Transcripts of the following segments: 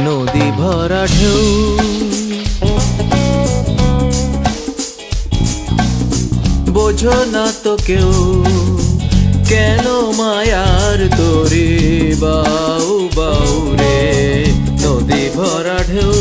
নদী ভরা ঢেউ বোঝো না তো কেউ কেন মায়ার তোরে বাউ বাউ রে নদী ভরা ঢেউ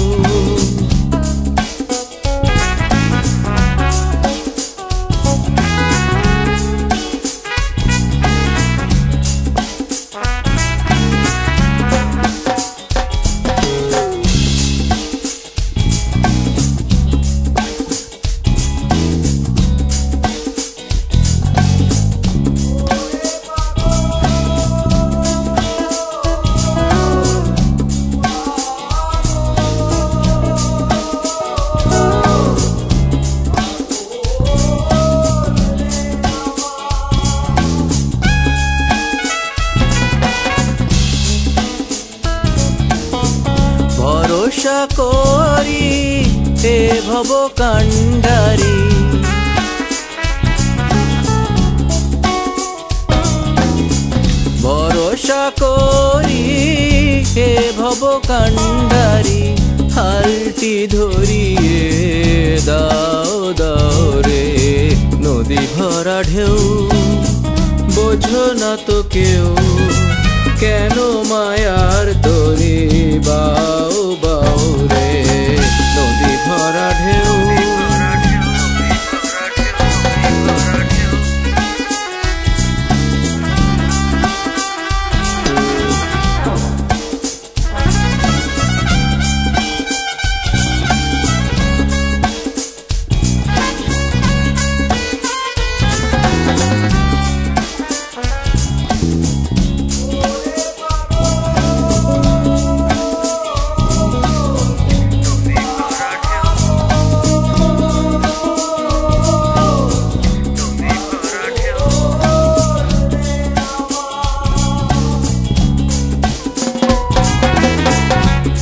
ভরসা করি হে ভব কান্ডারি ভরসা করি হে ভব কান্ডারি হালটি ধরিয়ে দাও দাও রে নদী ভরা ঢেউ বোঝো না তো কেউ কেন মায়ার তোরে বাউ বাউ রে নদী ভরা ঢেউ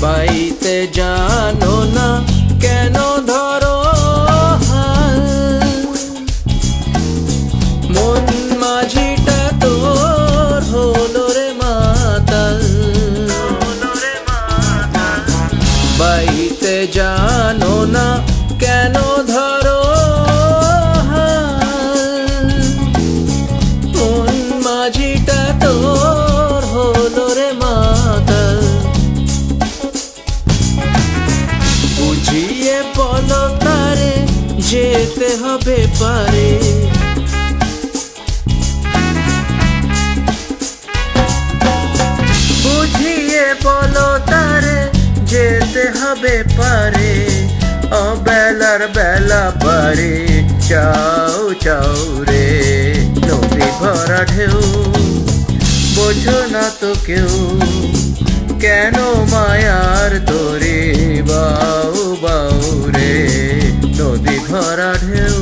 বাইতে জানো না কেন ধরো হাল মন মাঝিটা তোর হলো রে মাতাল বাইতে জানো না কেন ধরো হাল মন মাঝিটা তোর হলো রে মাতাল বুঝিয়ে বলো তারে যেতে হবে পারে বুঝিয়ে বলো তারে যেতে হবে পারে অবেলার বেলা পারে চাও চাও রে নদী ভরা ঢেউ বোঝো না তো কেউ কেন মায়ার তোরে বাউ বাউ রে নদী ভরা ঢেউ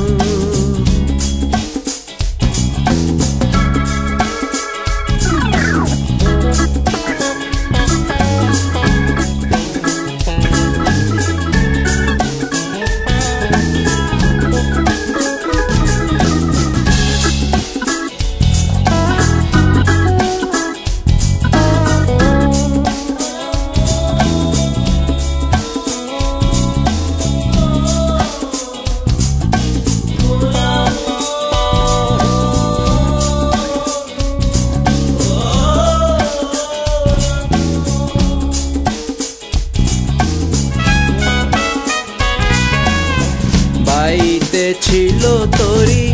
বাইতে ছিল তোরি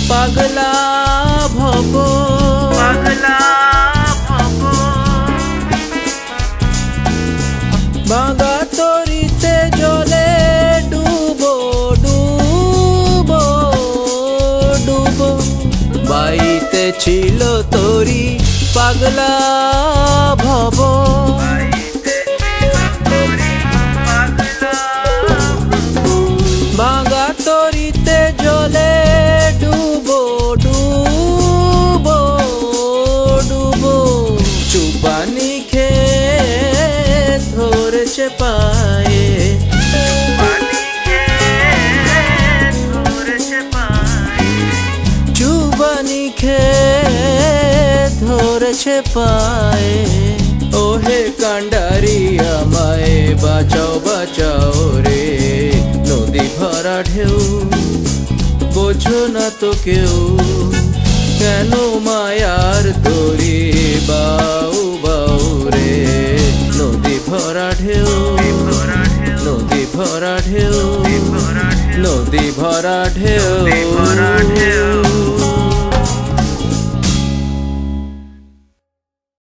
পাগলা ভব ভাঙা তরিতে জলে ডুবো ডুবো ডুবো বাইতে ছিল তোরি পাগলা ভব ভাঙা তরিতে জলে ডুবো ডুবো ডুবো চুপানি পিছে পায়ে। ওহে কান্ডারি আমায় বাঁচাও বাঁচাও রে, নদী ভরা ঢেউ বোঝো না তো কেউ, কেন মায়ার দড়ি বাউ বাউ রে, নদী ভরা ঢেউ, নদী ভরা ঢেউ, নদী ভরা ঢেউ।